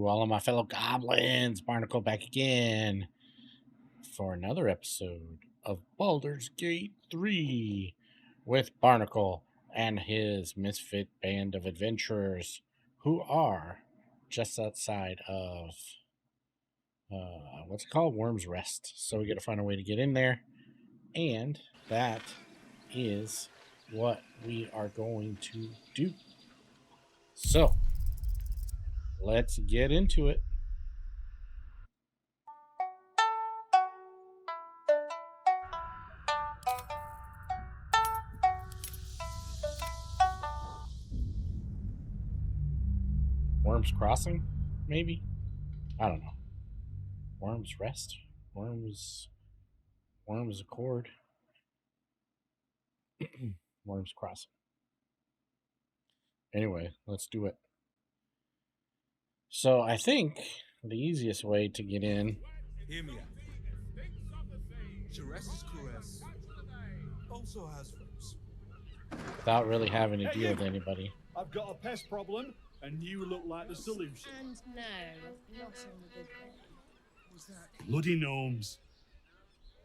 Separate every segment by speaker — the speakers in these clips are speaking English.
Speaker 1: all of my fellow goblins. Barnacle back again for another episode of Baldur's Gate 3 with Barnacle and his misfit band of adventurers who are just outside of what's it called? Worm's Rest. So we got to find a way to get in there, and that is what we are going to do. So let's get into it. Worm's Crossing, maybe? I don't know. Worm's Rest? Worm's Accord? Worm's Crossing. Anyway, let's do it. So I think the easiest way to get in...
Speaker 2: Hear me out. Jerez's caress also has friends.
Speaker 1: Without really having to deal with anybody.
Speaker 3: I've got a pest problem, and you look like the solution.
Speaker 4: And no, not in the good way.
Speaker 2: What's that?
Speaker 3: Bloody gnomes.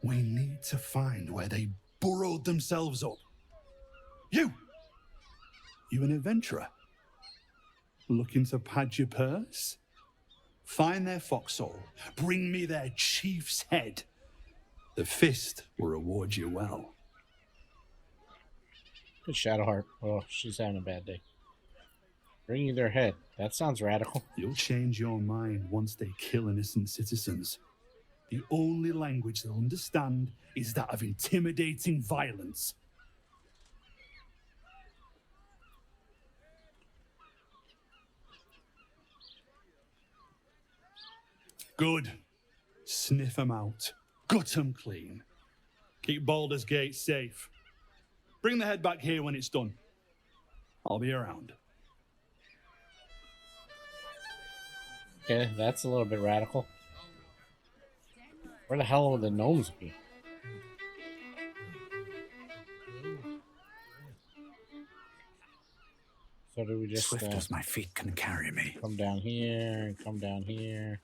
Speaker 3: We need to find where they burrowed themselves up. You an adventurer? Looking to pad your purse? Find their foxhole. Bring me their chief's head. The fist will reward you well.
Speaker 1: Good Shadowheart. Oh, she's having a bad day. Bring you their head. That sounds radical.
Speaker 3: You'll change your mind once they kill innocent citizens. The only language they'll understand is that of intimidating violence. Good. Sniff 'em out. Gut 'em clean. Keep Baldur's Gate safe. Bring the head back here when it's done. I'll be around.
Speaker 1: Okay, that's a little bit radical. Where the hell would the gnomes be? So do we just
Speaker 5: Swift as my feet can carry me.
Speaker 1: come down here and come down here?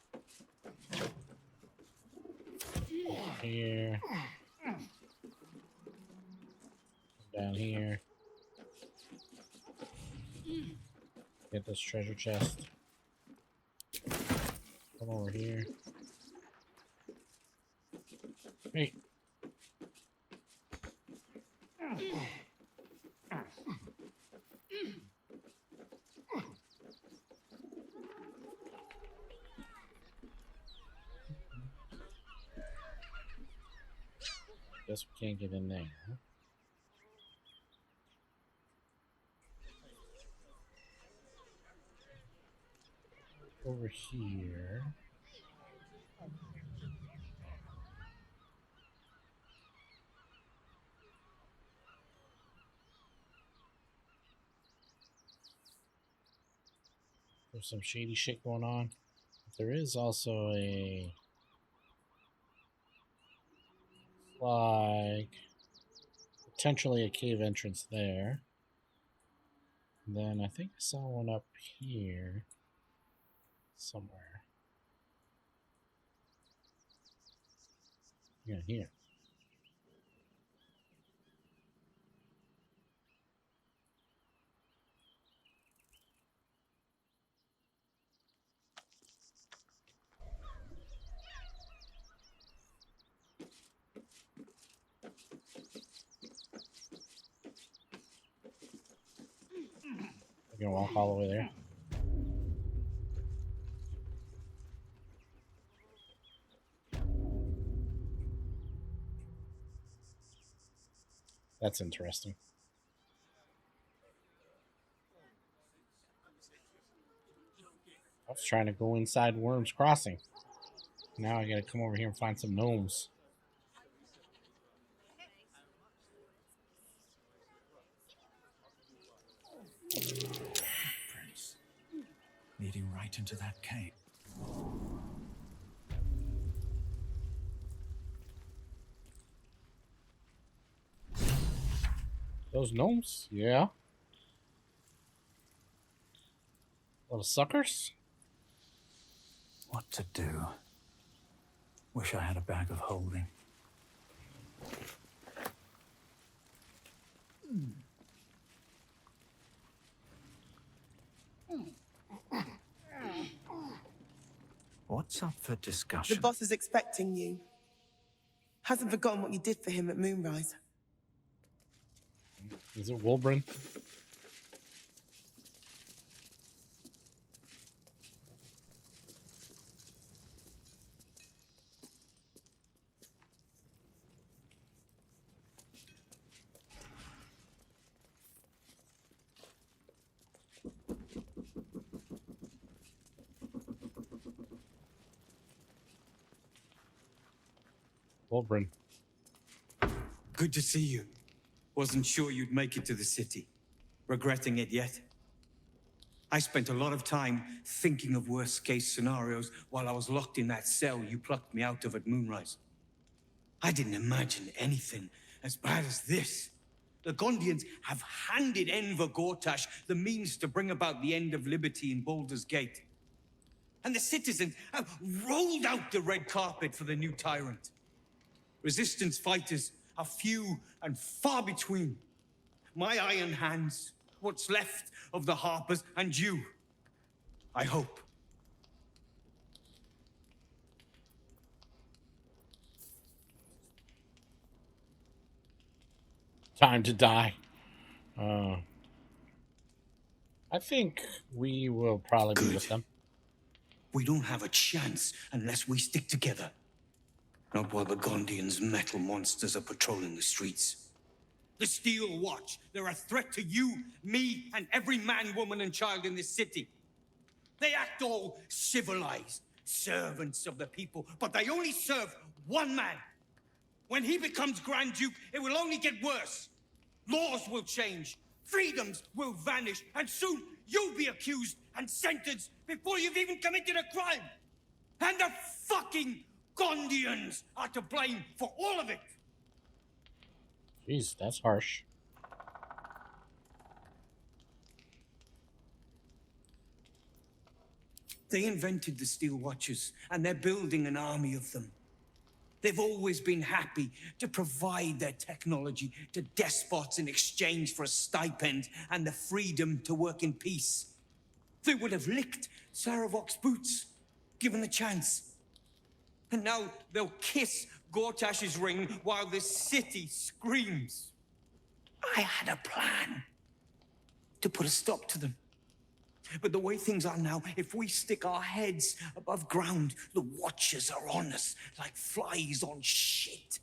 Speaker 1: Here. Come down here. Get this treasure chest. Come over here. Hey. Guess we can't get in there. Huh? Over here. There's some shady shit going on. There is also a like potentially a cave entrance there. And then I think I saw one up here somewhere. Yeah, here. We're gonna walk all the way there. That's interesting. I was trying to go inside Worm's Crossing. Now I gotta come over here and find some gnomes.
Speaker 5: Prince, leading right into that cave.
Speaker 1: Those gnomes? Yeah. Little suckers?
Speaker 5: What to do? Wish I had a bag of holding. What's up for discussion?
Speaker 6: The boss is expecting you. Hasn't forgotten what you did for him at Moonrise.
Speaker 1: Is it Wolbrin? Wolbrin.
Speaker 7: Good to see you. Wasn't sure you'd make it to the city. Regretting it yet? I spent a lot of time thinking of worst-case scenarios while I was locked in that cell you plucked me out of at Moonrise. I didn't imagine anything as bad as this. The Gondians have handed Enver Gortash the means to bring about the end of liberty in Baldur's Gate. And the citizens have rolled out the red carpet for the new tyrant. Resistance fighters are few and far between. My iron hands, what's left of the Harpers, and you. I hope.
Speaker 1: Time to die. I think we will probably be with them.
Speaker 7: We don't have a chance unless we stick together. Not while the Gondians' metal monsters are patrolling the streets. The Steel Watch, they're a threat to you, me, and every man, woman, and child in this city. They act all civilized, servants of the people, but they only serve one man. When he becomes Grand Duke, it will only get worse. Laws will change, freedoms will vanish, and soon you'll be accused and sentenced before you've even committed a crime. And the fucking Gondians are to blame for all of it.
Speaker 1: Jeez, that's harsh.
Speaker 7: They invented the Steel Watchers, and they're building an army of them. They've always been happy to provide their technology to despots in exchange for a stipend and the freedom to work in peace. They would have licked Saravok's boots, given the chance. And now they'll kiss Gortash's ring while the city screams. I had a plan to put a stop to them. But the way things are now, if we stick our heads above ground, the Watchers are on us like flies on shit.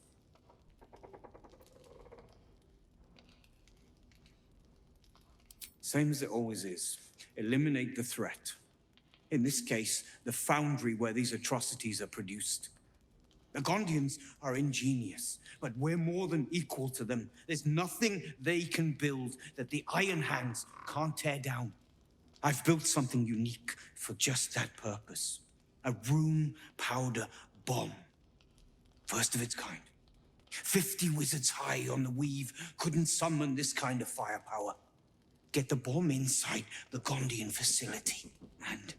Speaker 7: Same as it always is. Eliminate the threat. In this case, the foundry where these atrocities are produced. The Gondians are ingenious, but we're more than equal to them. There's nothing they can build that the Iron Hands can't tear down. I've built something unique for just that purpose. A room powder bomb. First of its kind. 50 wizards high on the weave couldn't summon this kind of firepower. Get the bomb inside the Gondian facility, and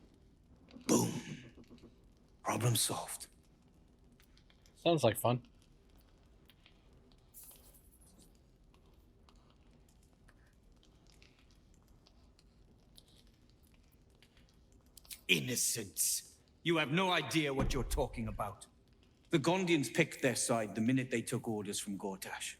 Speaker 7: boom. Problem solved.
Speaker 1: Sounds like fun.
Speaker 7: Innocents. You have no idea what you're talking about. The Gondians picked their side the minute they took orders from Gortash.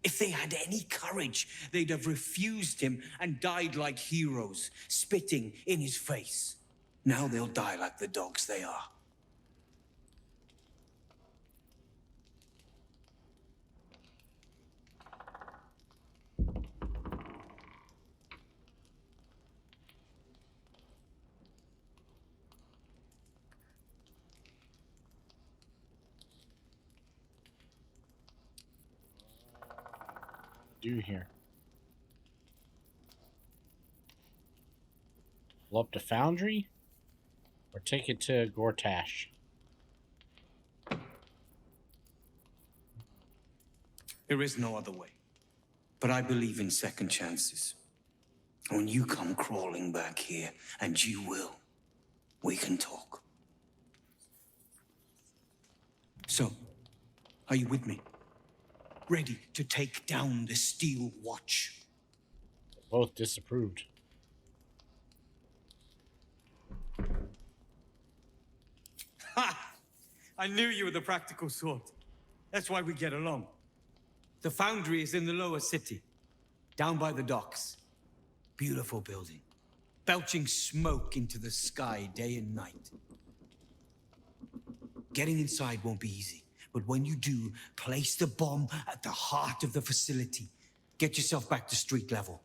Speaker 7: If they had any courage, they'd have refused him and died like heroes, spitting in his face. Now they'll die like the dogs they are.
Speaker 1: Do here. Blow up the foundry or take it to Gortash?
Speaker 7: There is no other way. But I believe in second chances. When you come crawling back here, and you will, we can talk. So, are you with me? Ready to take down the Steel Watch?
Speaker 1: Both disapproved.
Speaker 7: Ha! I knew you were the practical sort. That's why we get along. The foundry is in the lower city, down by the docks. Beautiful building, belching smoke into the sky day and night. Getting inside won't be easy, but when you do, place the bomb at the heart of the facility. Get yourself back to street level.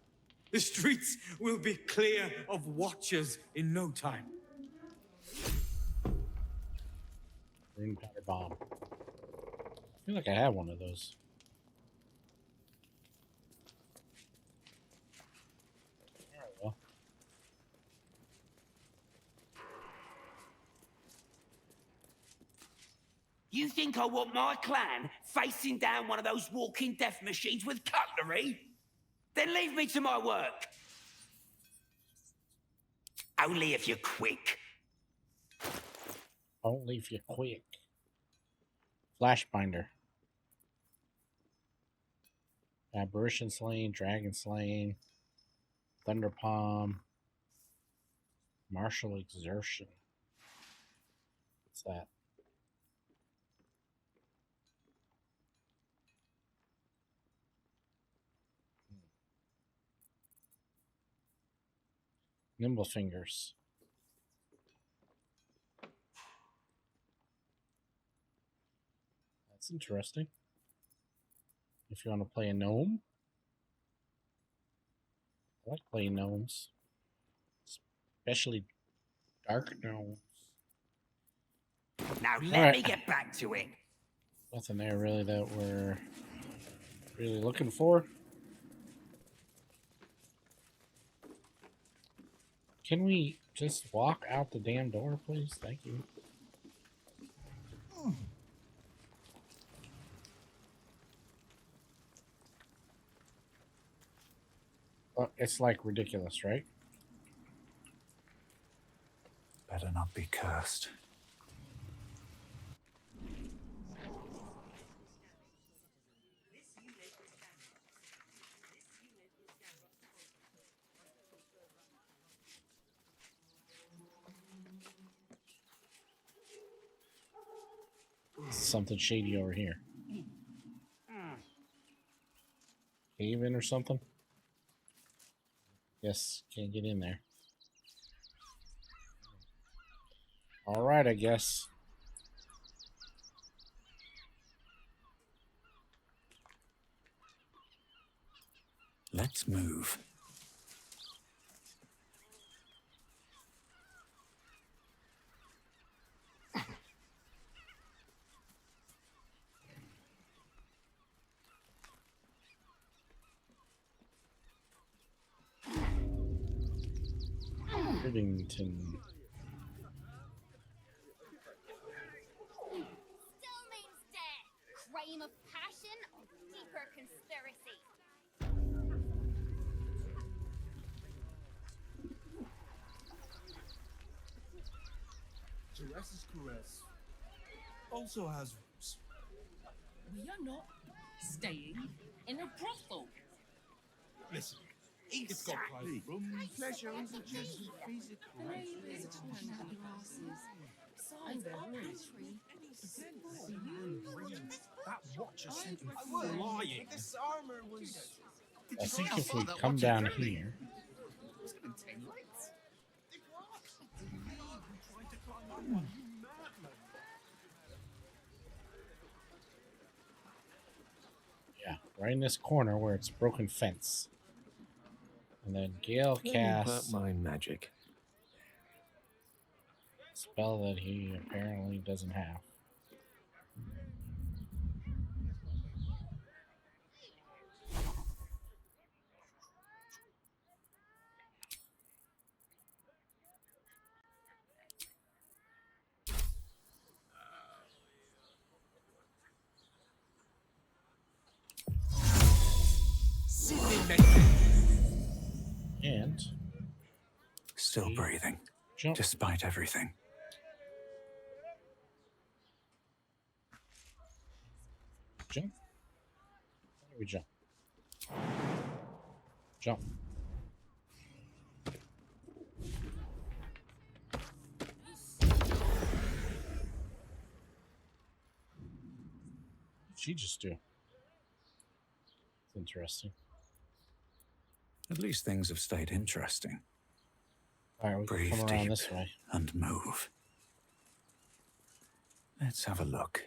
Speaker 7: The streets will be clear of watchers in no time.
Speaker 1: Green powder bomb. I feel like I have one of those. Alright, well.
Speaker 8: You think I want my clan facing down one of those walking death machines with cutlery? Then leave me to my work. Only if you're quick.
Speaker 1: Only if you're quick. Flash binder. Aberration slaying, dragon slaying, thunder palm, martial exertion. What's that? Nimble fingers. That's interesting. If you want to play a gnome. I like playing gnomes. Especially dark gnomes.
Speaker 8: Now let me get back to it.
Speaker 1: Nothing there really that we're really looking for. Can we just walk out the damn door, please? Thank you. Well, it's like ridiculous, right?
Speaker 5: Better not be cursed.
Speaker 1: Something shady over here. Cave in or something? Yes, can't get in there. Alright, I guess.
Speaker 5: Let's move.
Speaker 1: Rivington.
Speaker 9: Still means death. Crime of passion or deeper conspiracy.
Speaker 2: Teresa's caress also has roots.
Speaker 10: We are not staying in a brothel.
Speaker 2: Listen, it's got private rooms, pleasure isn't just physical.
Speaker 10: The name is a turn of your asses. Besides, our pantry is full.
Speaker 2: That watcher sent him flying. This armor was.
Speaker 1: I think if we come down here. Yeah, right in this corner where it's broken fence. And then Gale casts
Speaker 11: mind magic.
Speaker 1: a spell that he apparently doesn't have. And
Speaker 5: Still breathing,
Speaker 1: jump.
Speaker 5: despite everything.
Speaker 1: jump? How do we jump? Jump. What did she just do? It's interesting.
Speaker 5: At least things have stayed interesting.
Speaker 1: All right, we
Speaker 5: Breathe
Speaker 1: can come around
Speaker 5: deep
Speaker 1: this way.
Speaker 5: and move. Let's have a look.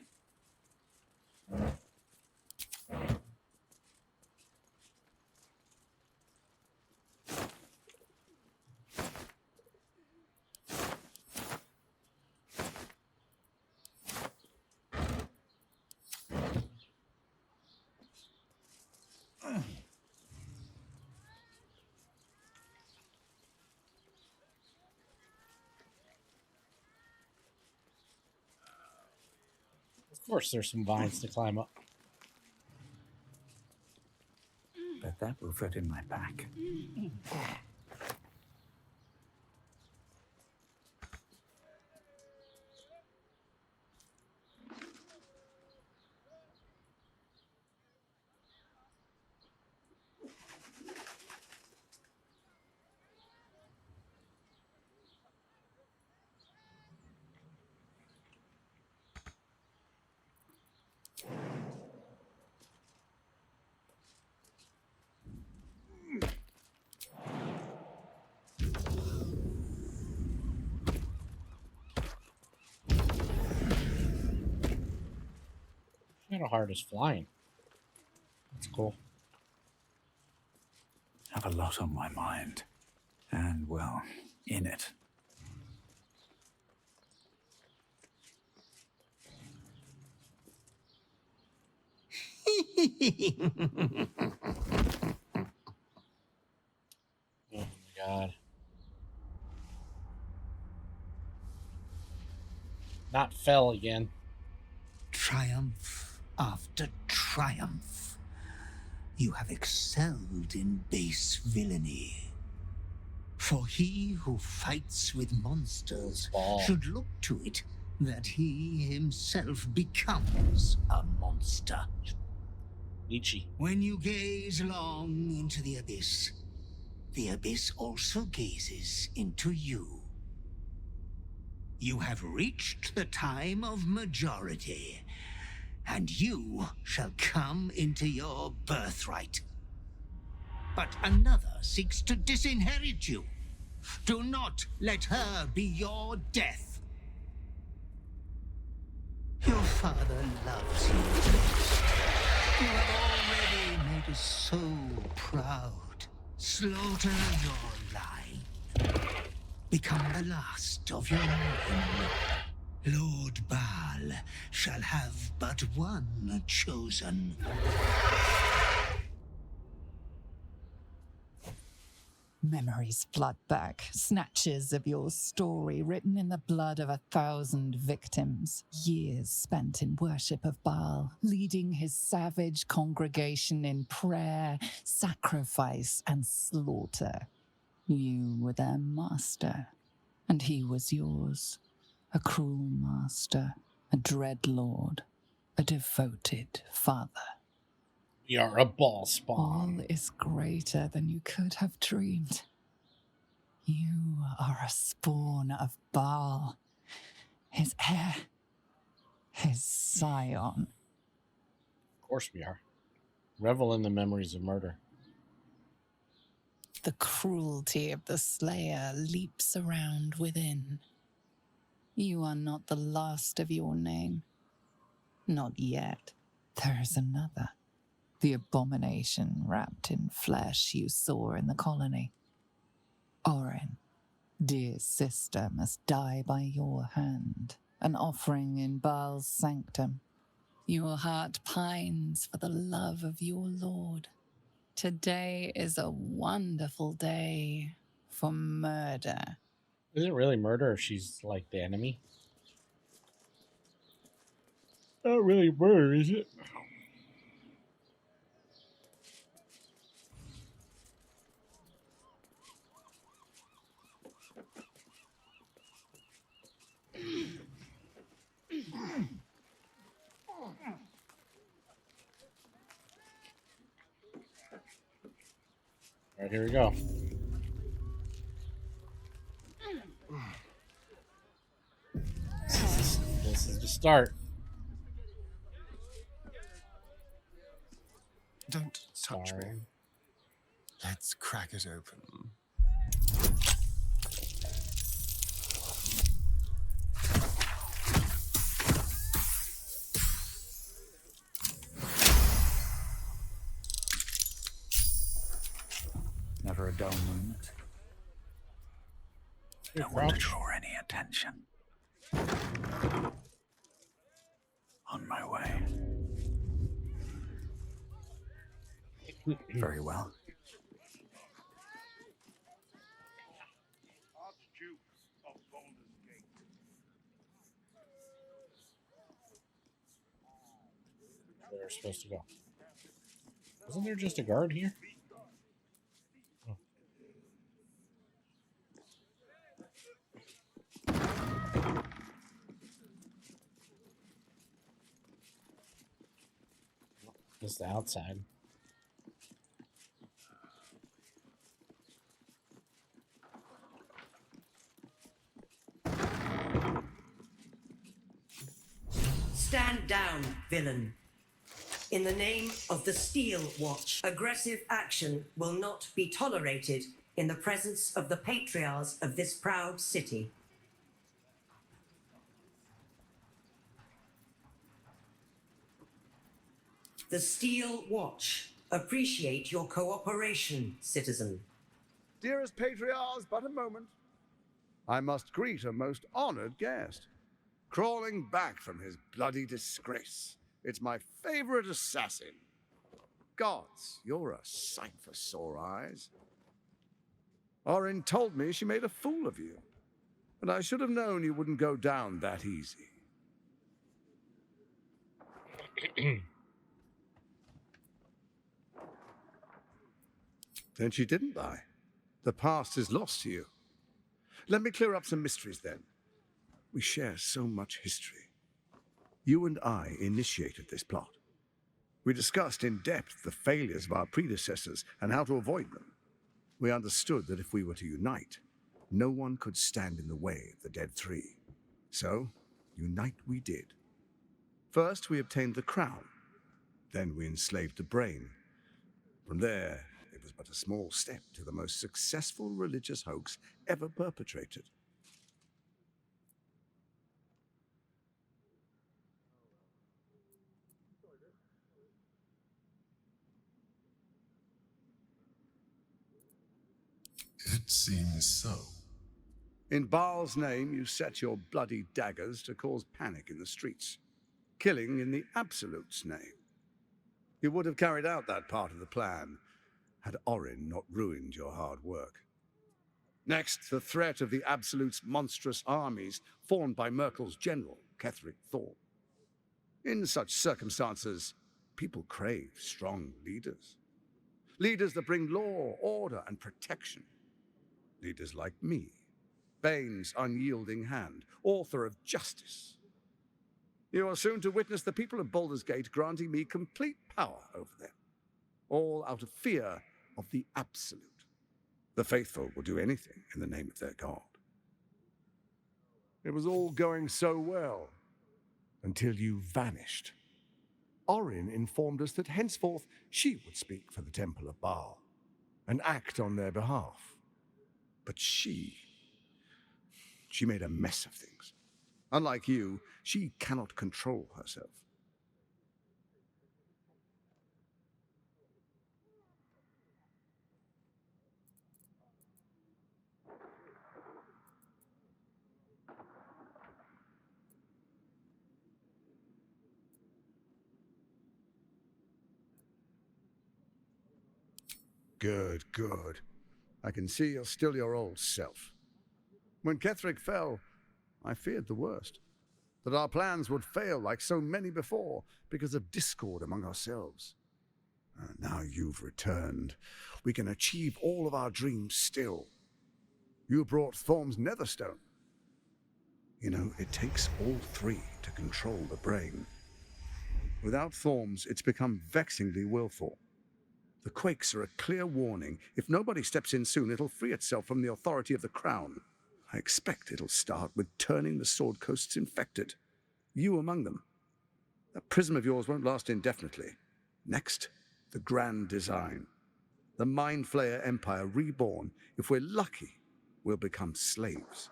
Speaker 1: Of course, there's some vines to climb up.
Speaker 5: Bet that will fit in my pack.
Speaker 1: Kind of hard as flying. That's cool.
Speaker 5: Have a lot on my mind. And, well, in it.
Speaker 1: Oh my god. Not fell again.
Speaker 11: Triumph after triumph. You have excelled in base villainy. For he who fights with monsters should look to it that he himself becomes a monster.
Speaker 1: Ichi.
Speaker 11: When you gaze long into the abyss also gazes into you. You have reached the time of majority, and you shall come into your birthright. But another seeks to disinherit you. Do not let her be your death. Your father loves you. You have already made us so proud. Slaughter your line. Become the last of your line. Lord Baal shall have but one chosen.
Speaker 12: Memories flood back, snatches of your story written in the blood of 1,000 victims. Years spent in worship of Baal, leading his savage congregation in prayer, sacrifice, and slaughter. You were their master, and he was yours. A cruel master, a dread lord, a devoted father.
Speaker 1: You're a ball spawn.
Speaker 12: All is greater than you could have dreamed. You are a spawn of Baal, his heir, his scion.
Speaker 1: Of course we are. Revel in the memories of murder.
Speaker 12: The cruelty of the slayer leaps around within. You are not the last of your name. Not yet. There is another. The abomination wrapped in flesh you saw in the colony. Orin, dear sister, must die by your hand, an offering in Baal's sanctum. Your heart pines for the love of your lord. Today is a wonderful day for murder.
Speaker 1: Is it really murder if she's like the enemy? Not really murder, is it? Right, here we go. This is the start.
Speaker 2: Don't touch me. Let's crack it open.
Speaker 5: Never a dull moment. Don't want to draw any attention. On my way. Very well.
Speaker 1: Where we're supposed to go. Wasn't there just a guard here? Oh. Just the outside.
Speaker 13: Stand down, villain. In the name of the Steel Watch, aggressive action will not be tolerated in the presence of the patriarchs of this proud city. The Steel Watch appreciate your cooperation, citizen.
Speaker 14: Dearest patriarchs, but a moment. I must greet a most honored guest. Crawling back from his bloody disgrace. It's my favorite assassin. Gods, you're a sight for sore eyes. Orin told me she made a fool of you, and I should have known you wouldn't go down that easy. Then she didn't lie. The past is lost to you. Let me clear up some mysteries then. We share so much history. You and I initiated this plot. We discussed in depth the failures of our predecessors and how to avoid them. We understood that if we were to unite, no one could stand in the way of the Dead Three. So, unite we did. First, we obtained the crown. Then we enslaved the brain. From there, it was but a small step to the most successful religious hoax ever perpetrated.
Speaker 2: It seems so.
Speaker 14: In Baal's name, you set your bloody daggers to cause panic in the streets, killing in the Absolute's name. You would have carried out that part of the plan had Orin not ruined your hard work. Next, the threat of the Absolute's monstrous armies formed by Merkel's general, Ketheric Thorn. In such circumstances, people crave strong leaders. Leaders that bring law, order, and protection. Leaders like me, Bane's unyielding hand, author of justice. You are soon to witness the people of Baldur's Gate granting me complete power over them, all out of fear of the Absolute. The faithful will do anything in the name of their god. It was all going so well, until you vanished. Orin informed us that henceforth she would speak for the Temple of Baal, and act on their behalf. But she made a mess of things. Unlike you, she cannot control herself. Good, good. I can see you're still your old self. When Ketheric fell, I feared the worst. That our plans would fail like so many before because of discord among ourselves. Now you've returned. We can achieve all of our dreams still. You brought Thorm's Netherstone. You know, it takes all three to control the brain. Without Thorm's, it's become vexingly willful. The quakes are a clear warning. If nobody steps in soon, it'll free itself from the authority of the crown. I expect it'll start with turning the Sword Coasts infected. You among them. That prism of yours won't last indefinitely. Next, the grand design. The Mind Flayer Empire reborn. If we're lucky, we'll become slaves.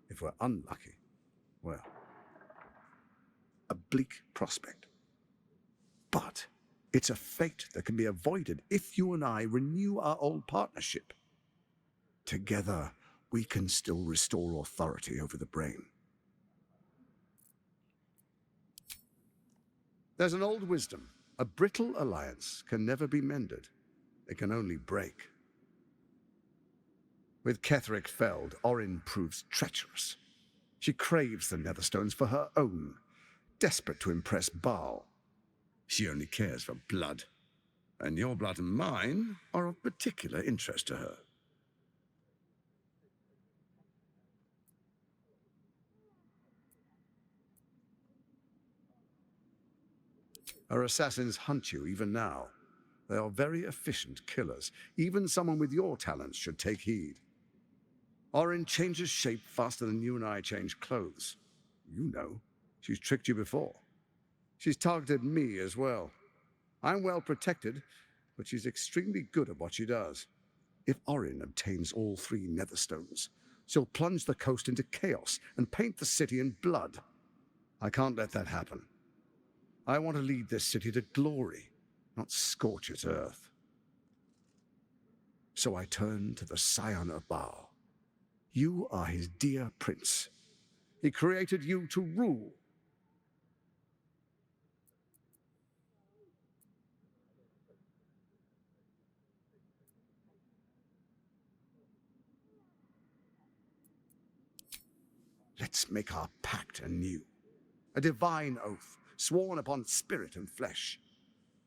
Speaker 14: If we're unlucky, well, a bleak prospect. But it's a fate that can be avoided if you and I renew our old partnership. Together, we can still restore authority over the brain. There's an old wisdom. A brittle alliance can never be mended. It can only break. With Ketheric felled, Orin proves treacherous. She craves the Netherstones for her own, desperate to impress Baal. She only cares for blood, and your blood and mine are of particular interest to her. Her assassins hunt you even now. They are very efficient killers. Even someone with your talents should take heed. Orin changes shape faster than you and I change clothes. You know, she's tricked you before. She's targeted me as well. I'm well protected, but she's extremely good at what she does. If Orin obtains all 3 Netherstones, she'll plunge the coast into chaos and paint the city in blood. I can't let that happen. I want to lead this city to glory, not scorch its earth. So I turn to the Scion of Baal. You are his dear prince. He created you to rule. Let's make our pact anew. A divine oath, sworn upon spirit and flesh.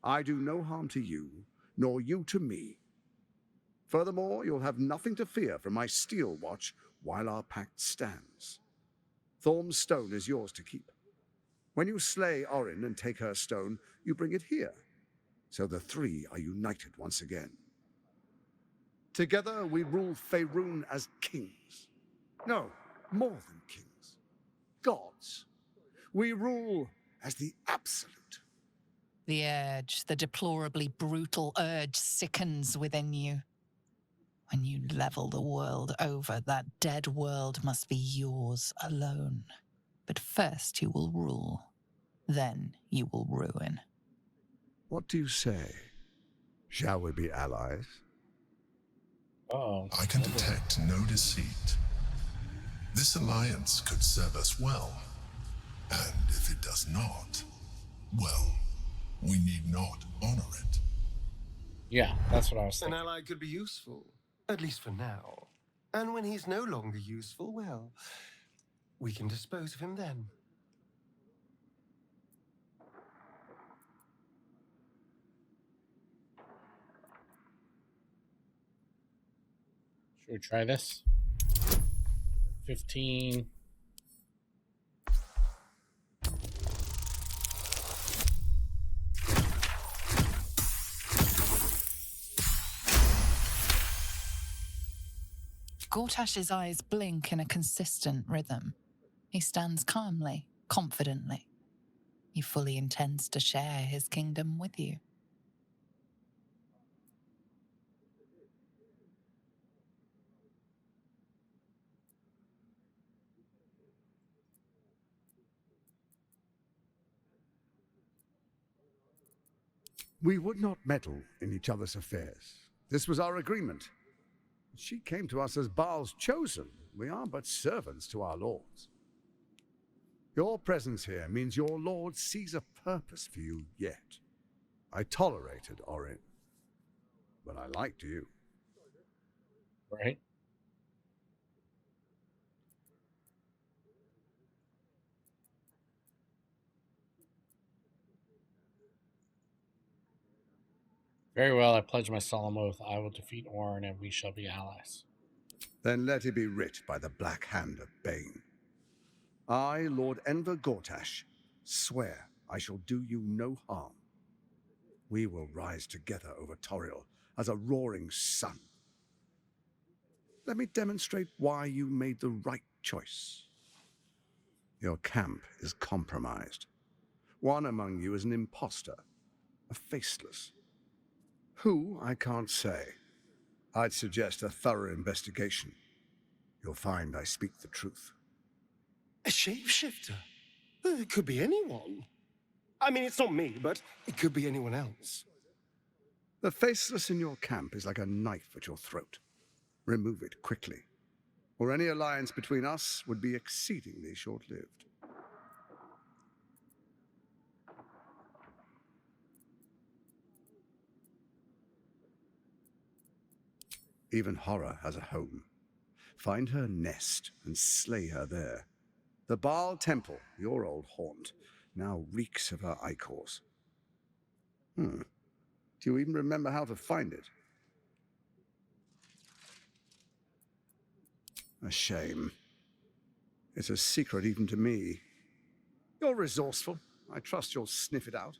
Speaker 14: I do no harm to you, nor you to me. Furthermore, you'll have nothing to fear from my steel watch while our pact stands. Thorm's stone is yours to keep. When you slay Orin and take her stone, you bring it here, so the 3 are united once again. Together we rule Faerun as kings. No, more than kings. Gods. We rule as the absolute.
Speaker 12: The urge, the deplorably brutal urge, sickens within you. When you level the world over, that dead world must be yours alone. But first you will rule. Then you will ruin.
Speaker 14: What do you say? Shall we be allies?
Speaker 1: Oh.
Speaker 15: I can detect no deceit. This alliance could serve us well. And if it does not, well, we need not honor it.
Speaker 1: Yeah, that's what I was thinking.
Speaker 16: An ally could be useful, at least for now. And when he's no longer useful, well, we can dispose of him then.
Speaker 1: Should we try this? 15.
Speaker 12: Gortash's eyes blink in a consistent rhythm. He stands calmly, confidently. He fully intends to share his kingdom with you.
Speaker 14: We would not meddle in each other's affairs. This was our agreement. She came to us as Baal's chosen. We are but servants to our lords. Your presence here means your lord sees a purpose for you yet. I tolerated Orin, but I liked you.
Speaker 1: Right? Very well, I pledge my solemn oath. I will defeat Orin and we shall be allies.
Speaker 14: Then let it be writ by the black hand of Bane. I, Lord Enver Gortash, swear I shall do you no harm. We will rise together over Toriel as a roaring sun. Let me demonstrate why you made the right choice. Your camp is compromised. One among you is an imposter, a faceless. Who, I can't say. I'd suggest a thorough investigation. You'll find I speak the truth.
Speaker 16: A shapeshifter? It could be anyone. I mean, it's not me, but it could be anyone else.
Speaker 14: The faceless in your camp is like a knife at your throat. Remove it quickly, or any alliance between us would be exceedingly short-lived. Even horror has a home. Find her nest and slay her there. The Baal Temple, your old haunt, now reeks of her ichors. Do you even remember how to find it? A shame. It's a secret even to me. You're resourceful. I trust you'll sniff it out.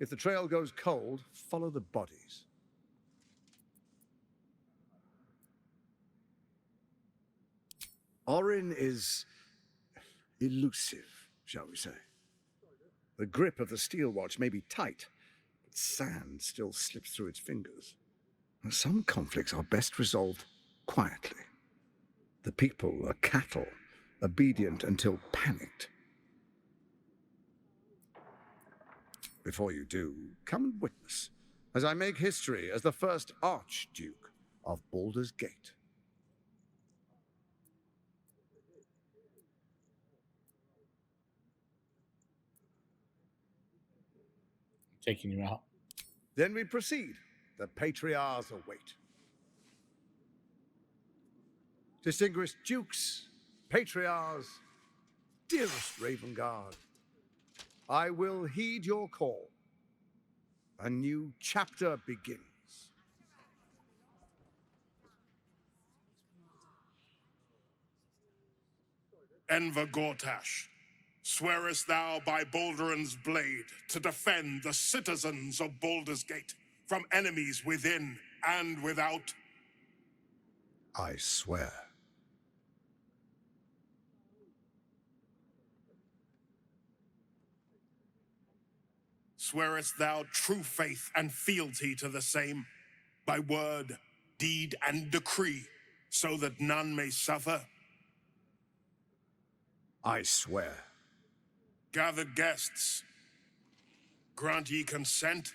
Speaker 14: If the trail goes cold, follow the bodies. Orin is elusive, shall we say. The grip of the steel watch may be tight, but sand still slips through its fingers. Some conflicts are best resolved quietly. The people are cattle, obedient until panicked. Before you do, come and witness, as I make history as the first Archduke of Baldur's Gate.
Speaker 1: Taking you out.
Speaker 14: Then we proceed. The Patriarchs await. Distinguished Dukes, Patriarchs, dearest Ravengard, I will heed your call. A new chapter begins.
Speaker 15: Enver Gortash, swearest thou by Balduran's blade to defend the citizens of Baldur's Gate from enemies within and without?
Speaker 14: I swear.
Speaker 15: Swearest thou true faith and fealty to the same, by word, deed, and decree, so that none may suffer?
Speaker 14: I swear.
Speaker 15: Gathered guests, grant ye consent?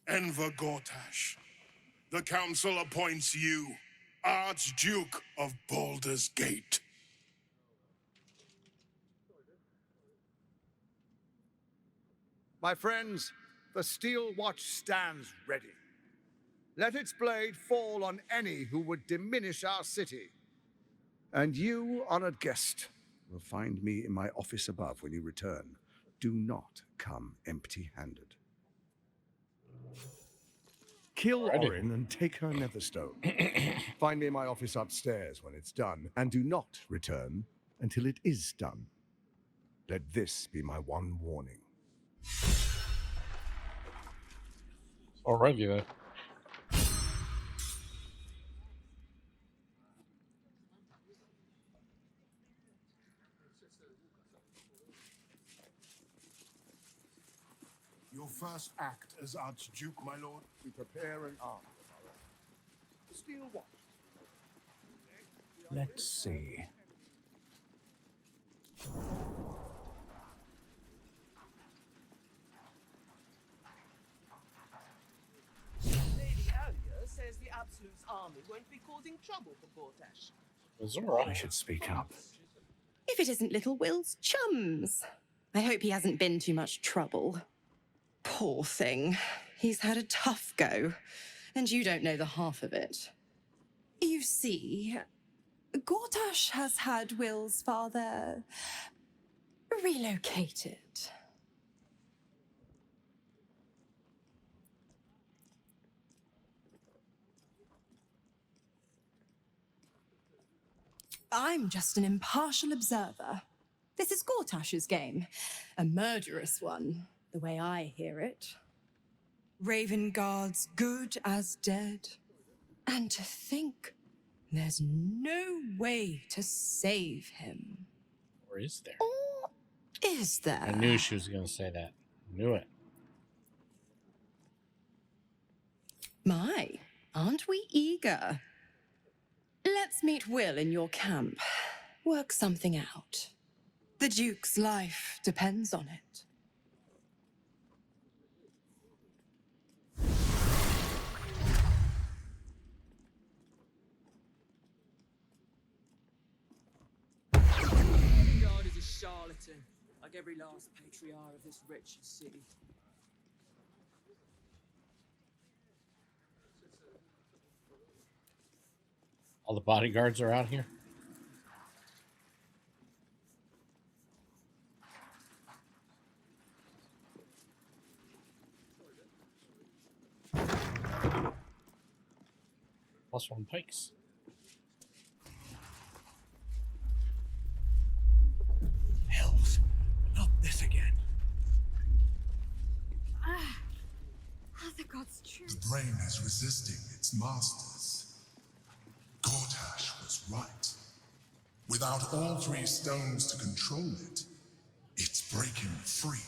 Speaker 15: Enver Gortash, the Council appoints you Archduke of Baldur's Gate.
Speaker 14: My friends, the steel watch stands ready. Let its blade fall on any who would diminish our city. And you, honored guest, will find me in my office above when you return. Do not come empty-handed. Kill Orin and take her Netherstone. Find me in my office upstairs when it's done, and do not return until it is done. Let this be my one warning.
Speaker 1: Alrighty then.
Speaker 15: Your first act as Archduke, my lord?
Speaker 14: We prepare an arm. Steel watch.
Speaker 5: Let's see.
Speaker 6: Lady Alia says the Absolute's army won't be causing trouble for Gortash.
Speaker 5: I should speak up.
Speaker 17: If it isn't little Will's chums. I hope he hasn't been too much trouble. Poor thing. He's had a tough go, and you don't know the half of it.
Speaker 10: You see, Gortash has had Will's father relocated.
Speaker 17: I'm just an impartial observer. This is Gortash's game. A murderous one, the way I hear it. Raven Guard's good as dead. And to think, there's no way to save him.
Speaker 1: Or is there?
Speaker 17: Or is there?
Speaker 1: I knew she was going to say that. Knew it.
Speaker 17: My, aren't we eager? Let's meet Will in your camp. Work something out. The Duke's life depends on it.
Speaker 6: God is a charlatan, like every last patriarch of this wretched city.
Speaker 1: All the bodyguards are out here. +1 pikes.
Speaker 5: Hells, not this again.
Speaker 9: Are the gods true?
Speaker 15: The brain is resisting its masters. Gortash was right. Without all 3 stones to control it, it's breaking free.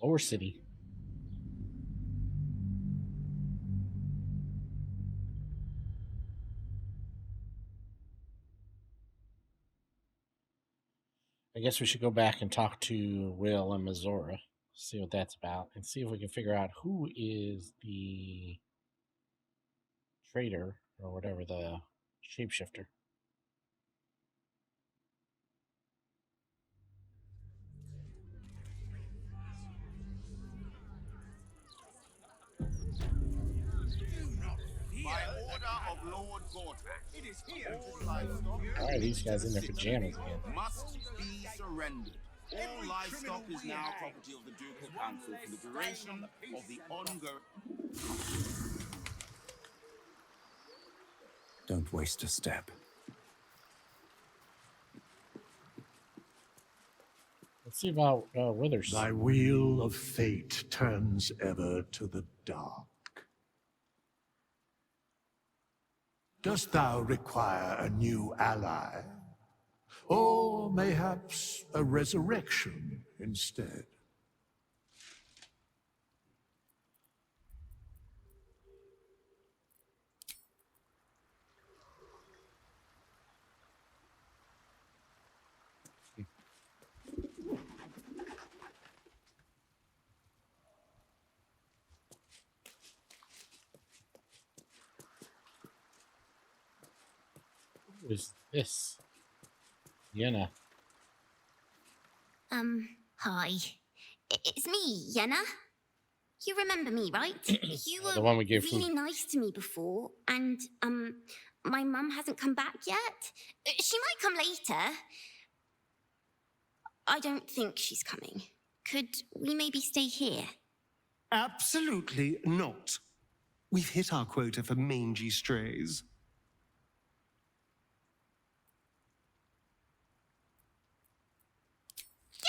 Speaker 1: Lower city. I guess we should go back and talk to Will and Mizora, see what that's about, and see if we can figure out who is the traitor or whatever, the shapeshifter.
Speaker 2: By order of Lord Gortash, it is here. All livestock.
Speaker 1: Why are these guys in their pajamas again?
Speaker 2: Must be surrendered. All livestock is now property of the Ducal Council for the duration of the ongoing.
Speaker 5: Don't waste a step.
Speaker 1: Let's see about Withers.
Speaker 3: Thy wheel of fate turns ever to the dark. Dost thou require a new ally? Or mayhaps a resurrection instead?
Speaker 1: Who is this? Yenna.
Speaker 9: Hi. It's me, Yenna. You remember me, right? You were
Speaker 1: The one we gave
Speaker 9: really
Speaker 1: food.
Speaker 9: nice to me before, and, my mum hasn't come back yet. She might come later. I don't think she's coming. Could we maybe stay here?
Speaker 16: Absolutely not. We've hit our quota for mangy strays.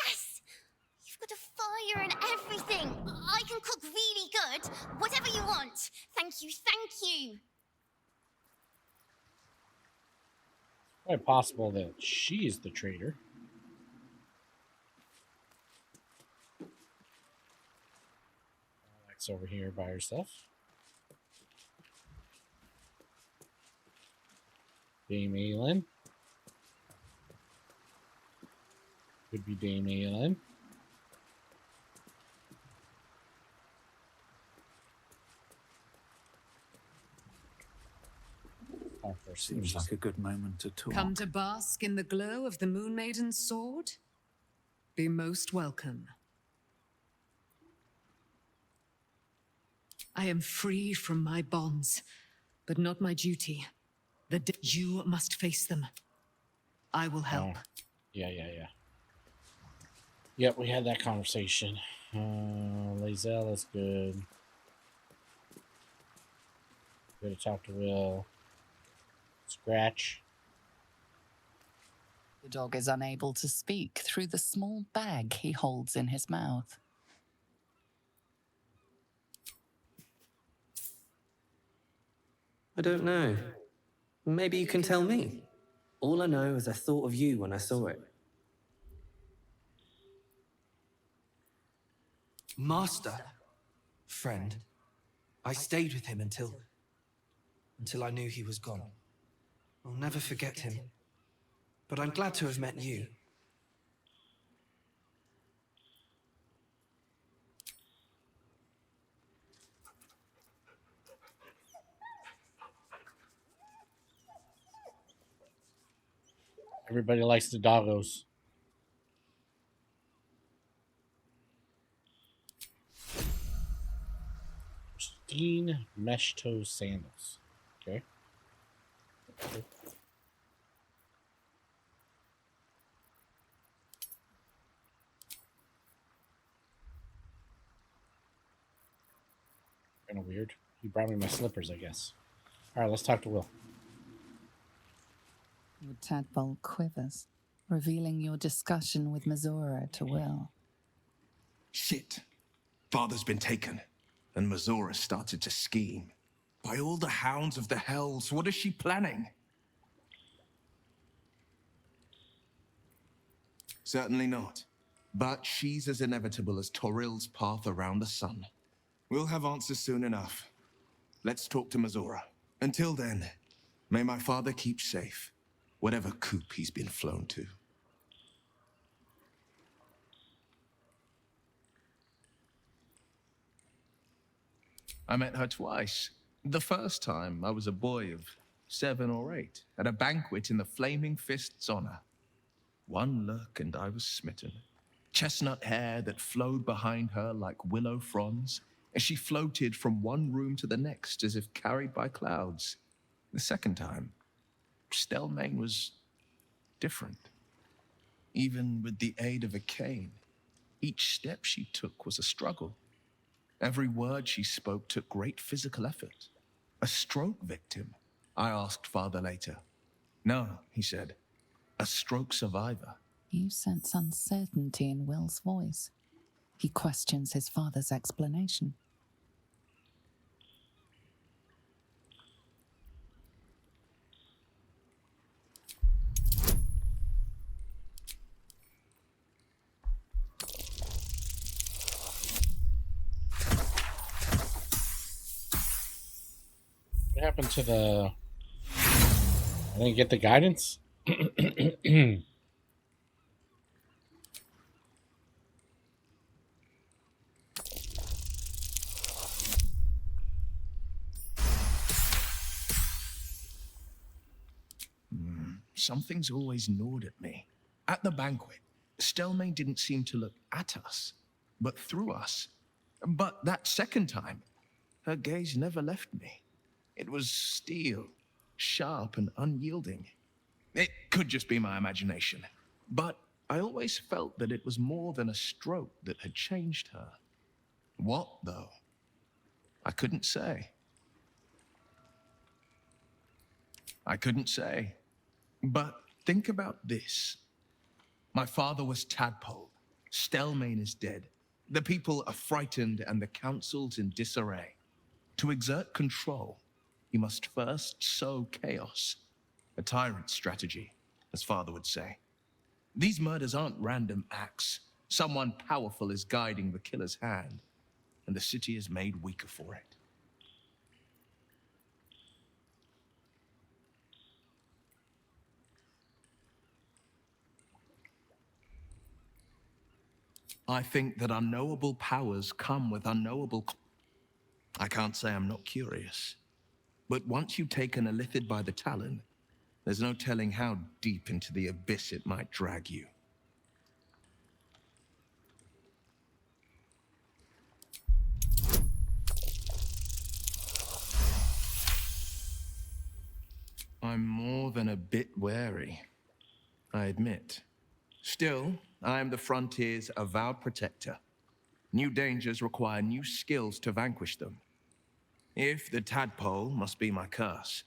Speaker 9: Yes! You've got a fire and everything. I can cook really good. Whatever you want. Thank you, thank you.
Speaker 1: Quite possible that she's the traitor. Alex over here by herself. Dame Aelin. Could be Dame Aelin.
Speaker 5: Seems like a good moment to talk.
Speaker 10: Come to bask in the glow of the Moon Maiden's sword? Be most welcome. I am free from my bonds, but not my duty. You must face them. I will help.
Speaker 1: Yeah. Yep, we had that conversation. Lazelle is good. Good to talk to Will. Scratch.
Speaker 12: The dog is unable to speak through the small bag he holds in his mouth.
Speaker 18: I don't know. Maybe you can tell me. All I know is I thought of you when I saw it.
Speaker 19: Master, friend, I stayed with him until I knew he was gone. I'll never forget him, but I'm glad to have met you.
Speaker 1: Everybody likes the doggos. Pristine mesh toe sandals. Okay. Kind of weird. He brought me my slippers, I guess. All right, let's talk to Will.
Speaker 12: Your tadpole quivers, revealing your discussion with Mazora to Will.
Speaker 20: Shit. Father's been taken, and Mazora started to scheme. By all the hounds of the hells, what is she planning? Certainly not. But she's as inevitable as Toril's path around the sun. We'll have answers soon enough. Let's talk to Mazora. Until then, may my father keep safe, whatever coop he's been flown to. I met her twice. The first time, I was a boy of 7 or 8, at a banquet in the Flaming Fist's honor. One look and I was smitten. Chestnut hair that flowed behind her like willow fronds, as she floated from one room to the next as if carried by clouds. The second time, Stelmane was different. Even with the aid of a cane, each step she took was a struggle. Every word she spoke took great physical effort. A stroke victim? I asked father later. No, he said. A stroke survivor.
Speaker 12: You sense uncertainty in Will's voice. He questions his father's explanation.
Speaker 1: What happened to the... I didn't get the guidance?
Speaker 20: Something's always gnawed at me. At the banquet, Stelmane didn't seem to look at us, but through us. But that second time, her gaze never left me. It was steel, sharp and unyielding. It could just be my imagination, but I always felt that it was more than a stroke that had changed her. What, though? I couldn't say. But think about this. My father was tadpole. Stelmane is dead. The people are frightened and the council's in disarray. To exert control, you must first sow chaos. A tyrant's strategy, as father would say. These murders aren't random acts. Someone powerful is guiding the killer's hand, and the city is made weaker for it. I think that unknowable powers come with unknowable... I can't say I'm not curious. But once you've taken a lithid by the talon, there's no telling how deep into the abyss it might drag you. I'm more than a bit wary, I admit. Still, I am the frontier's avowed protector. New dangers require new skills to vanquish them. If the tadpole must be my curse,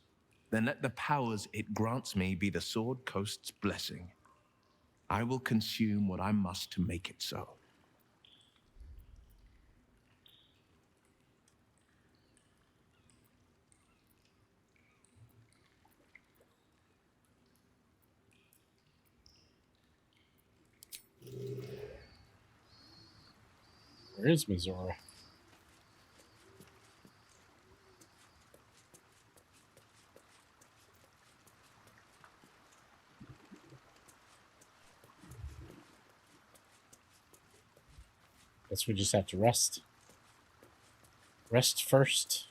Speaker 20: then let the powers it grants me be the Sword Coast's blessing. I will consume what I must to make it so.
Speaker 1: Where is Mizora? Guess we just have to rest. Rest first.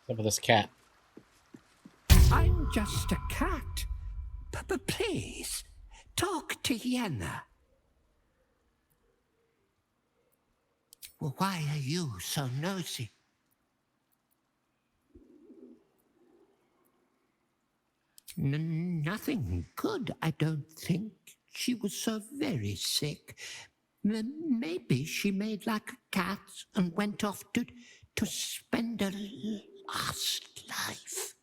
Speaker 1: What's up with this cat?
Speaker 11: I'm just a cat. But please, talk to Yenna. Well, why are you so nosy? Nothing good, I don't think. She was so very sick. Maybe she made like a cat and went off to spend her last life.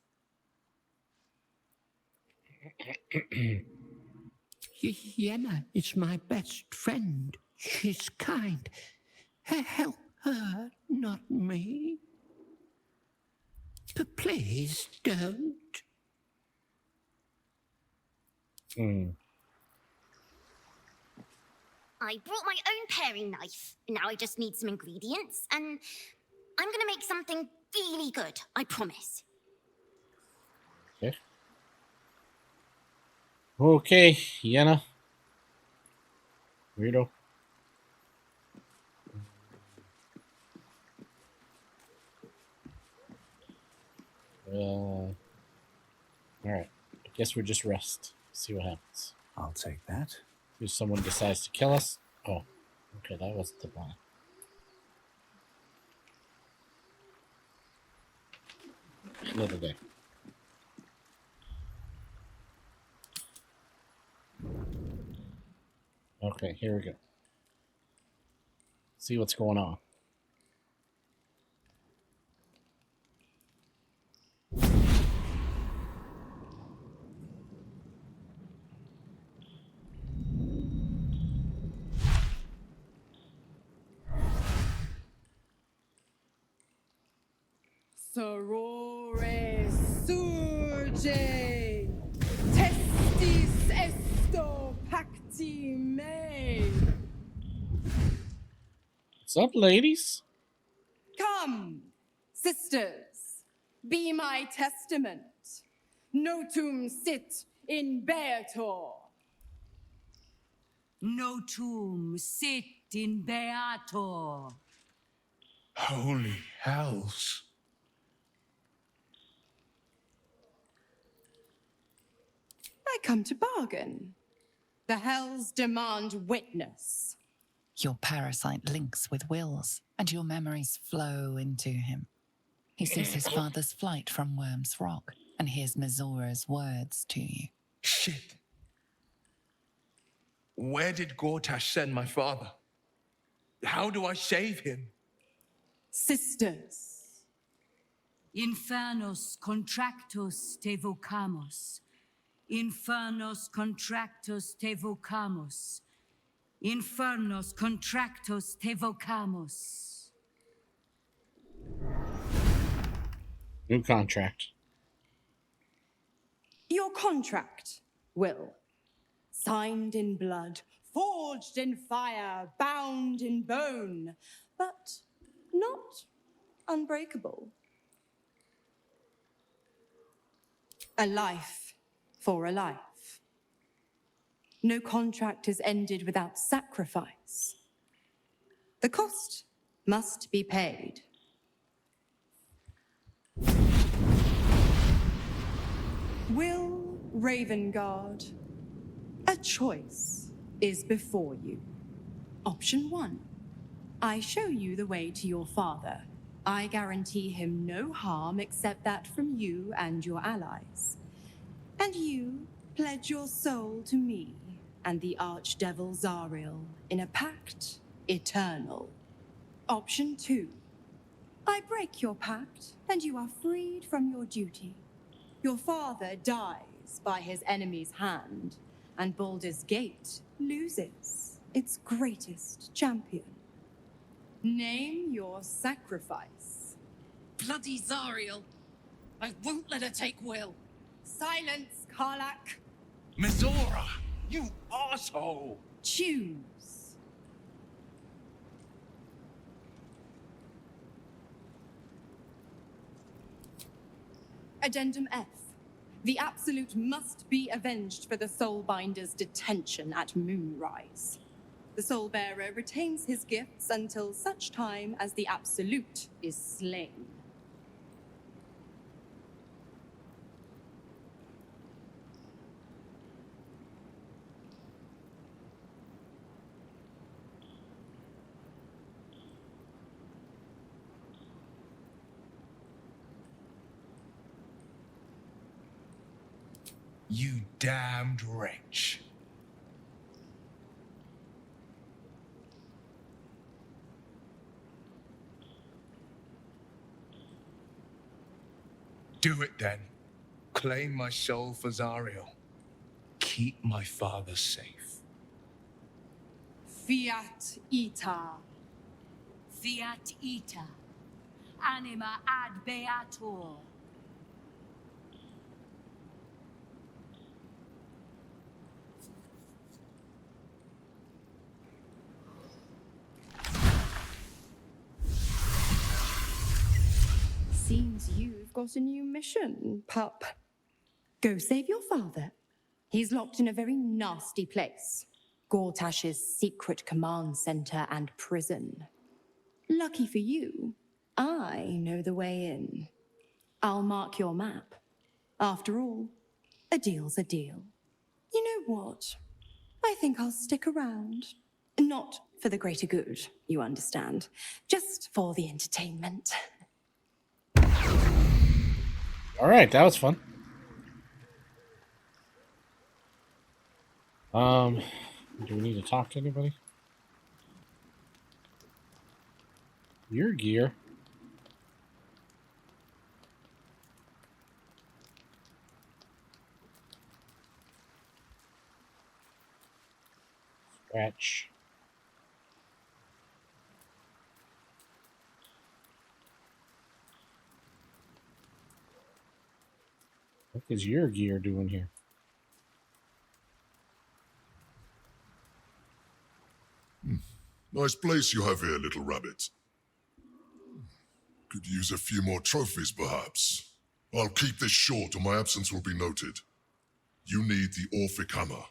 Speaker 11: Yenna is my best friend. She's kind. Help her, not me. But please don't.
Speaker 9: I brought my own paring knife. Now I just need some ingredients, and I'm gonna make something really good, I promise.
Speaker 1: Okay. Okay, Yenna. Weirdo. Alright. I guess we just rest. See what happens.
Speaker 5: I'll take that.
Speaker 1: If someone decides to kill us. Oh, okay, that wasn't the plan. Another day. Okay, here we go. See what's going on.
Speaker 21: Sorore surge, testis esto pacti me.
Speaker 1: What's up, ladies?
Speaker 21: Come, sisters, be my testament. Notum sit in beator.
Speaker 22: Notum sit in beator.
Speaker 20: Holy hells.
Speaker 21: I come to bargain. The hells demand witness.
Speaker 12: Your parasite links with Will's, and your memories flow into him. He sees his father's flight from Worm's Rock, and hears Mizora's words to you.
Speaker 20: Shit. Where did Gortash send my father? How do I save him?
Speaker 21: Sisters.
Speaker 22: Infernos contractos te vocamos. Infernos contractos te vocamos. Infernos contractos te vocamos.
Speaker 1: New contract.
Speaker 21: Your contract, Will. Signed in blood, forged in fire, bound in bone, but not unbreakable. A life for a life. No contract is ended without sacrifice. The cost must be paid. Will Ravengard, choice is before you. Option 1. I show you the way to your father. I guarantee him no harm except that from you and your allies. And you pledge your soul to me and the archdevil Zariel in a pact eternal. Option 2. I break your pact and you are freed from your duty. Your father dies by his enemy's hand, and Baldur's Gate loses its greatest champion. Name your sacrifice.
Speaker 12: Bloody Zariel. I won't let her take Will.
Speaker 21: Silence, Karlak.
Speaker 20: Mizora, you asshole!
Speaker 21: Choose. Addendum F. The Absolute must be avenged for the Soulbinder's detention at Moonrise. The Soulbearer retains his gifts until such time as the Absolute is slain.
Speaker 20: You damned wretch. Do it then. Claim my soul for Zariel. Keep my father safe.
Speaker 21: Fiat Ita.
Speaker 22: Fiat ita. Anima ad beator.
Speaker 21: Seems you've got a new mission, pup. Go save your father. He's locked in a very nasty place. Gortash's secret command center and prison. Lucky for you, I know the way in. I'll mark your map. After all, a deal's a deal. You know what? I think I'll stick around. Not for the greater good, you understand. Just for the entertainment.
Speaker 1: All right, that was fun. Do we need to talk to anybody? Your gear. Scratch. What is your gear doing here?
Speaker 15: Nice place you have here, little rabbit. Could use a few more trophies, perhaps. I'll keep this short or my absence will be noted. You need the Orphic Hammer,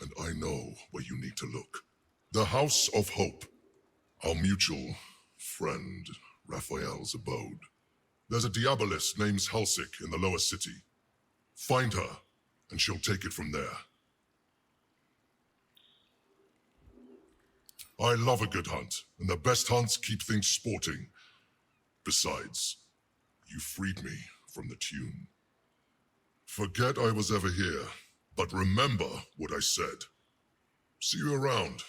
Speaker 15: and I know where you need to look. The House of Hope, our mutual friend Raphael's abode. There's a Diabolist named Halsik in the lower city. Find her, and she'll take it from there. I love a good hunt, and the best hunts keep things sporting. Besides, you freed me from the tune. Forget I was ever here, but remember what I said. See you around.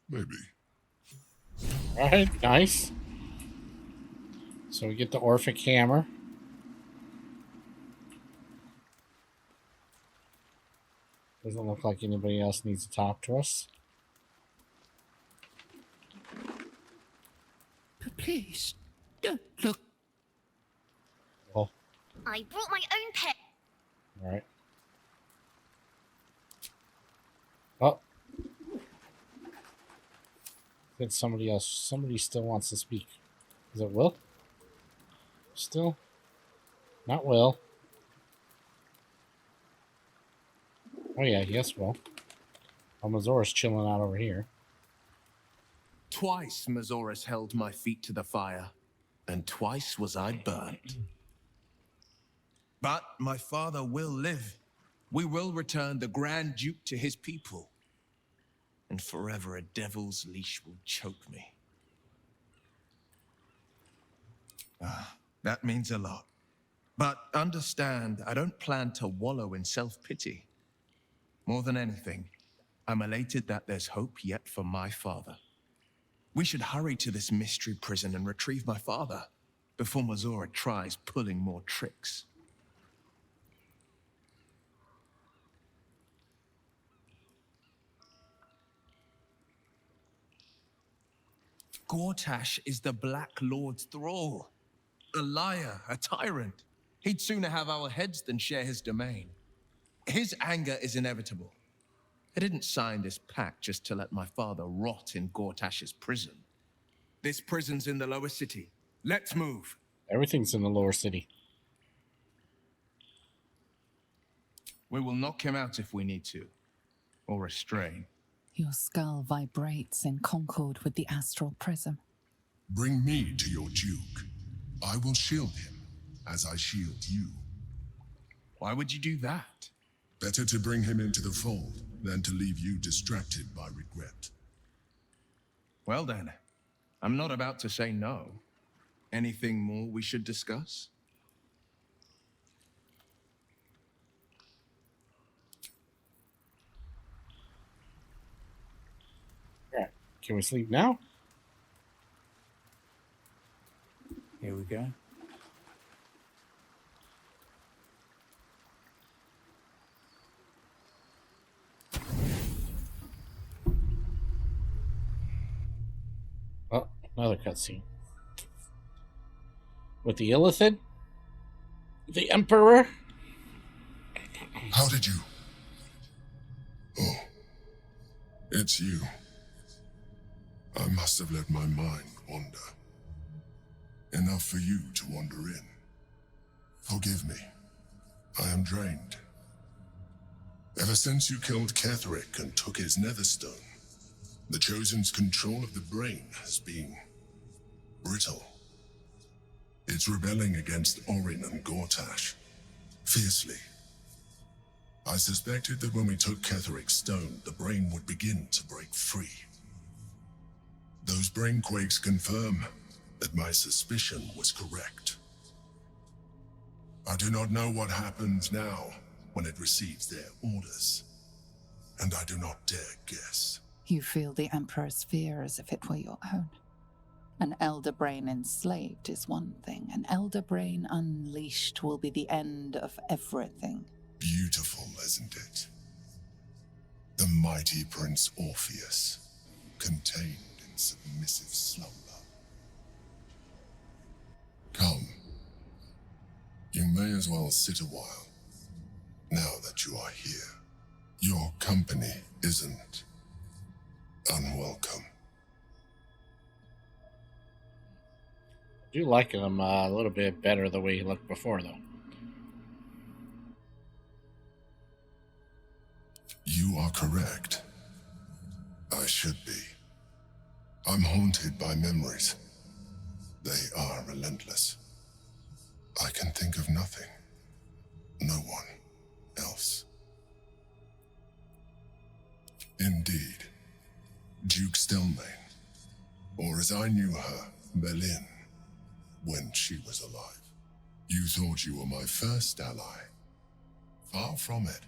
Speaker 15: Maybe.
Speaker 1: Alright, nice. So we get the Orphic Hammer. Doesn't look like anybody else needs to talk to us.
Speaker 12: But please, don't look.
Speaker 1: Well,
Speaker 9: I brought my own pet.
Speaker 1: alright. Oh. Get somebody else. Somebody still wants to speak. Is it Will? Still? Not Will. Oh yeah, yes, Will. Mazora's chilling out over here.
Speaker 20: Twice Mazoris held my feet to the fire, and twice was I burnt. But my father will live, We will return the Grand Duke to his people. And forever a devil's leash will choke me. That means a lot. But understand, I don't plan to wallow in self-pity. More than anything, I'm elated that there's hope yet for my father. We should hurry to this mystery prison and retrieve my father before Mazora tries pulling more tricks. Gortash is the Black Lord's thrall. A liar, a tyrant. He'd sooner have our heads than share his domain. His anger is inevitable. I didn't sign this pact just to let my father rot in Gortash's prison. This prison's in the lower city. Let's move.
Speaker 1: Everything's in the lower city.
Speaker 20: We will knock him out if we need to. Or restrain.
Speaker 12: Your skull vibrates in concord with the astral prism.
Speaker 15: Bring me to your Duke. I will shield him, as I shield you.
Speaker 20: Why would you do that?
Speaker 15: Better to bring him into the fold than to leave you distracted by regret.
Speaker 20: Well then, I'm not about to say no. Anything more we should discuss?
Speaker 1: Alright, can we sleep now?
Speaker 5: Here we go.
Speaker 1: Oh, another cutscene. With the Illithid? The Emperor?
Speaker 15: How did you? Oh, it's you. I must have let my mind wander. Enough for you to wander in. Forgive me. I am drained. Ever since you killed Ketheric and took his Netherstone, the Chosen's control of the brain has been brittle. It's rebelling against Orin and Gortash, fiercely. I suspected that when we took Ketheric's stone, the brain would begin to break free. Those brain quakes confirm that my suspicion was correct. I do not know what happens now when it receives their orders, and I do not dare guess.
Speaker 12: You feel the Emperor's fear as if it were your own. An elder brain enslaved is one thing. An elder brain unleashed will be the end of everything.
Speaker 15: Beautiful, isn't it? The mighty Prince Orpheus, contained in submissive slumber. Come. You may as well sit a while, now that you are here. Your company isn't unwelcome.
Speaker 1: I do like him a little bit better the way he looked before, though.
Speaker 15: You are correct. I should be. I'm haunted by memories. They are relentless. I can think of nothing. No one else. Indeed. Duke Stelmane, or as I knew her, Berlin, when she was alive. You thought you were my first ally. Far from it.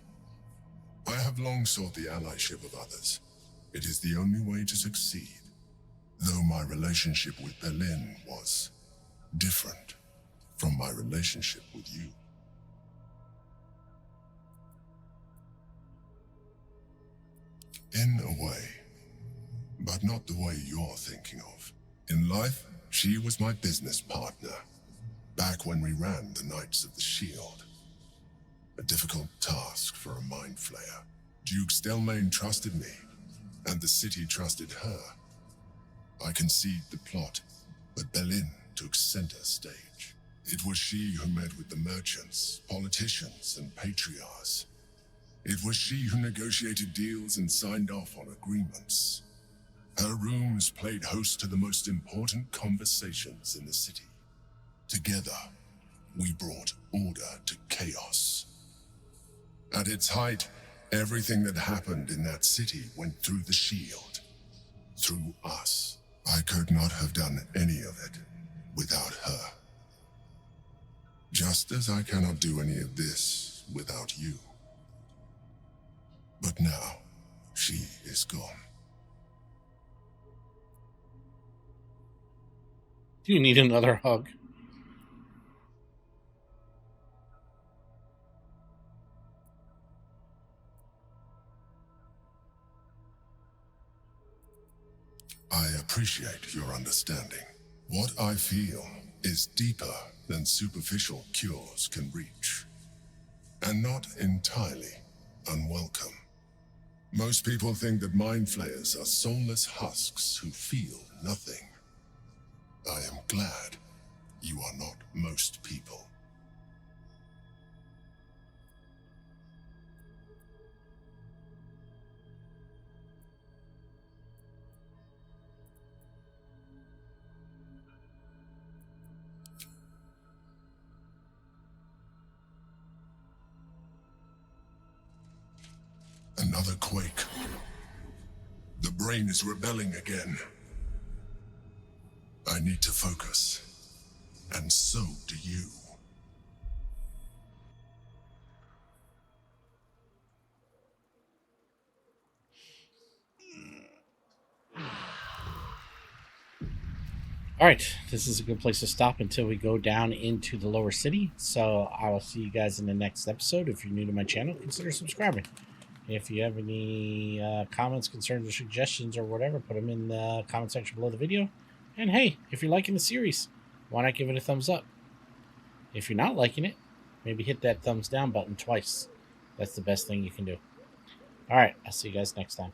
Speaker 15: I have long sought the allyship of others. It is the only way to succeed. Though my relationship with Berlin was different from my relationship with you. In a way, but not the way you're thinking of. In life, she was my business partner, back when we ran the Knights of the Shield. A difficult task for a Mind Flayer. Duke Stelmane trusted me, and the city trusted her. I conceived the plot, but Berlin took center stage. It was she who met with the merchants, politicians, and patriarchs. It was she who negotiated deals and signed off on agreements. Her rooms played host to the most important conversations in the city. Together, we brought order to chaos. At its height, everything that happened in that city went through the shield. Through us. I could not have done any of it without her. Just as I cannot do any of this without you. But now, she is gone.
Speaker 1: Do you need another hug?
Speaker 15: I appreciate your understanding. What I feel is deeper than superficial cures can reach. And not entirely unwelcome. Most people think that Mind Flayers are soulless husks who feel nothing. I am glad you are not most people. Another quake. The brain is rebelling again. I need to focus. And so do you.
Speaker 1: Alright, this is a good place to stop until we go down into the lower city. So I will see you guys in the next episode. If you're new to my channel, consider subscribing. If you have any comments, concerns, or suggestions or whatever, put them in the comment section below the video. And hey, if you're liking the series, why not give it a thumbs up? If you're not liking it, maybe hit that thumbs down button twice. That's the best thing you can do. Alright, I'll see you guys next time.